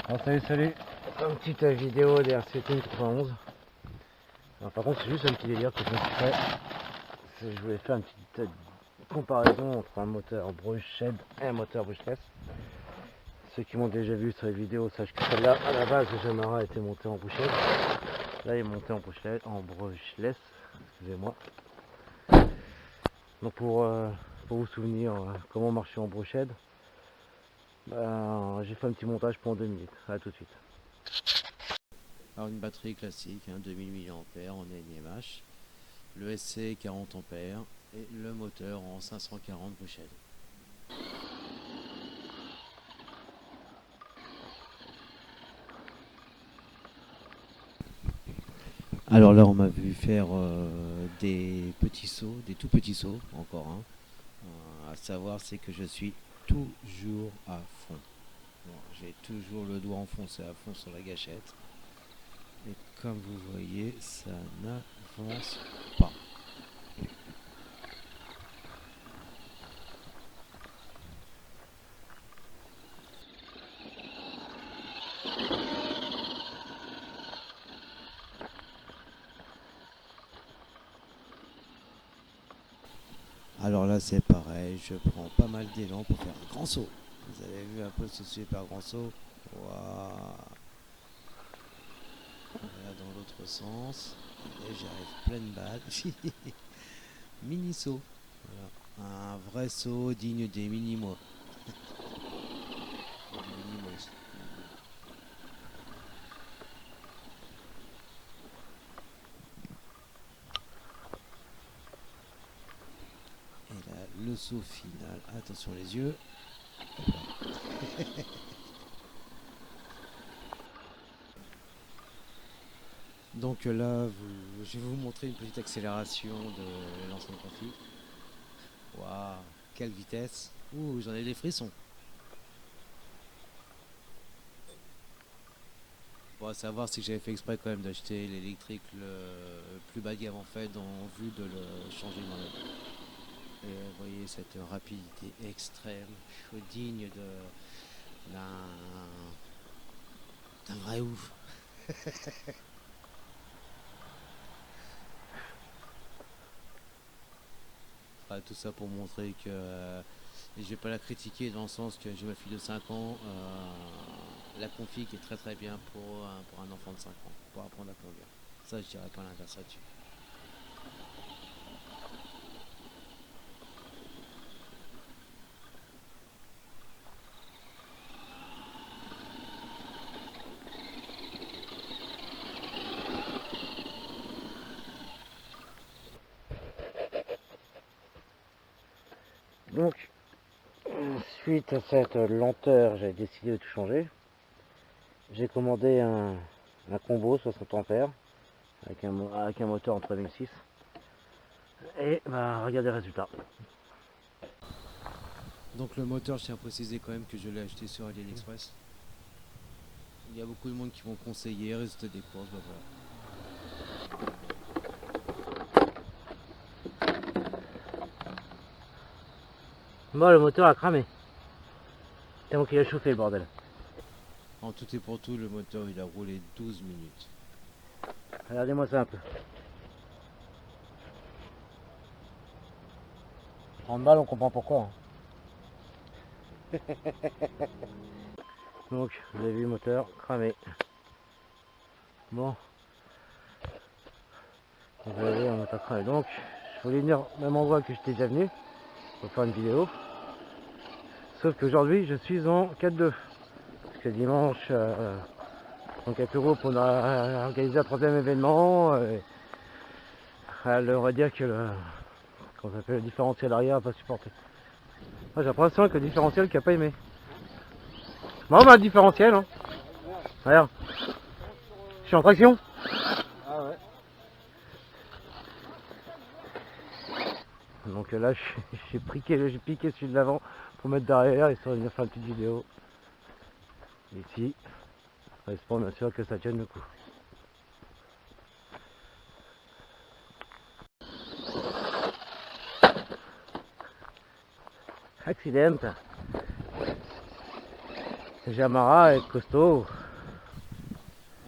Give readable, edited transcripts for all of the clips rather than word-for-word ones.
Ah, salut, une petite vidéo des RCT 91. Alors, par contre, c'est juste un petit délire que je me suis fait. Je voulais faire une petite comparaison entre un moteur Bruchshed et un moteur brushless. Ceux qui m'ont déjà vu sur les vidéos sachent que celle-là, à la base, le Yamaha a été monté en Bruchshed. Là, il est monté en brushless, excusez-moi. Donc, pour vous souvenir comment marcher en Bruchshed, j'ai fait un petit montage pendant 2 minutes. À tout de suite. Alors une batterie classique, 2000 mAh en NiMH, le SC 40 ampères et le moteur en 540 Bruchshed. Alors là on m'a vu faire des petits sauts, des tout petits sauts encore. À savoir c'est que je suis toujours à fond. Bon, j'ai toujours le doigt enfoncé à fond sur la gâchette. Et comme vous voyez, ça n'avance pas. Alors là c'est pareil, je prends pas mal d'élan pour faire un grand saut. Vous avez vu un peu ce super grand saut. Voilà. Là dans l'autre sens. Et j'arrive pleine balle. Mini saut. Voilà. Un vrai saut digne des mini-mois. Et là le saut final. Attention les yeux. Donc là, je vais vous montrer une petite accélération de l'ancien graphique. Waouh, quelle vitesse! Ouh, j'en ai des frissons. Bon, à savoir si j'avais fait exprès quand même d'acheter l'électrique le plus bas de gamme en fait, en vue de le changer moi-même. Et vous voyez cette rapidité extrême, digne d'un vrai ouf. Enfin, tout ça pour montrer que et je vais pas la critiquer dans le sens que j'ai ma fille de 5 ans, la config est très très bien pour un enfant de 5 ans, pour apprendre à conduire. Ça, je dirais pas l'inverse là-dessus. Donc, suite à cette lenteur, j'ai décidé de tout changer. J'ai commandé un combo 60 ampères avec un moteur en 3006. Et bah, regardez le résultat. Donc le moteur, je tiens à préciser quand même que je l'ai acheté sur AliExpress. Il y a beaucoup de monde qui m'ont conseillé, résultat des courses, bah voilà. Moi, le moteur a cramé. Tellement qu'il a chauffé le bordel. En tout et pour tout, le moteur il a roulé 12 minutes. Regardez-moi ça un peu. 30 balles, on comprend pourquoi. Donc, vous avez vu le moteur cramé. Bon, vous avez un moteur cramé. Donc, je voulais venir au même endroit que j'étais déjà venu pour faire une vidéo. Sauf qu'aujourd'hui, je suis en 4-2. Parce que dimanche, en 4 euros pour organiser un troisième événement. On va dire que le différentiel arrière n'a pas supporté. Moi, j'ai l'impression que le différentiel qui n'a pas aimé. Bon, bah, le différentiel, hein. Regarde. Je suis en traction. Ah ouais. Donc là, j'ai piqué celui de l'avant pour mettre derrière et ça venir faire une petite vidéo. Ici, pour bien sûr que ça tienne le coup. Accident. Jamara est costaud.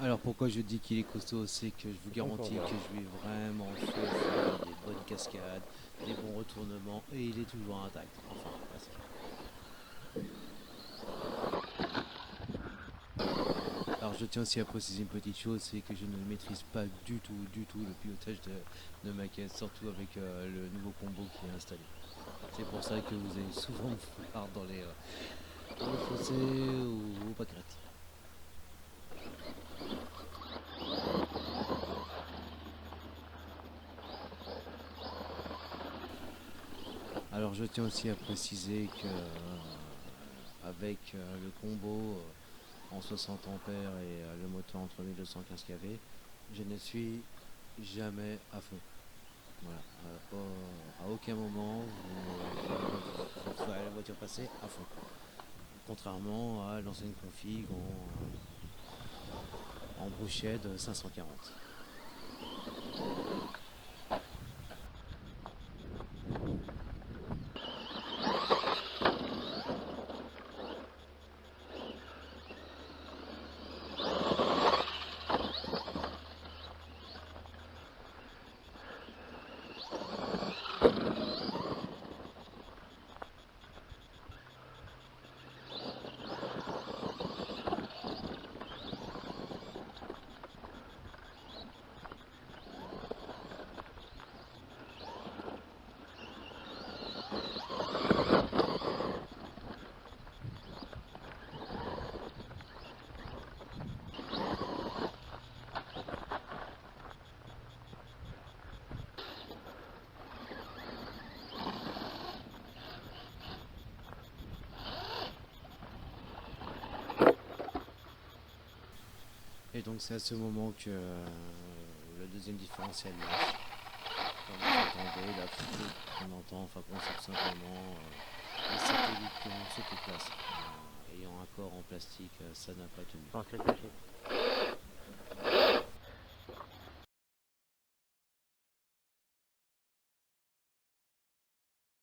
Alors pourquoi je dis qu'il est costaud, c'est que je vous garantis que je lui ai vraiment fait faire des bonnes cascades, des bons retournements, et il est toujours intact. Enfin, presque. Alors je tiens aussi à préciser une petite chose, c'est que je ne maîtrise pas du tout le pilotage de ma caisse, surtout avec le nouveau combo qui est installé. C'est pour ça que vous allez souvent me voir dans les fossés ou aux pâquerettes. Alors je tiens aussi à préciser que avec le combo en 60 ampères et le moteur entre 1215 kV, je ne suis jamais à fond. Voilà. À aucun moment vous verrez la voiture passer à fond. Contrairement à l'ancienne config en brochette 540. Et donc c'est à ce moment que le deuxième différentiel lâche. Comme vous entendez, la flûte qu'on entend, enfin qu'on sait tout simplement les satellites qui ont sauté de place. Ayant un corps en plastique, ça n'a pas tenu.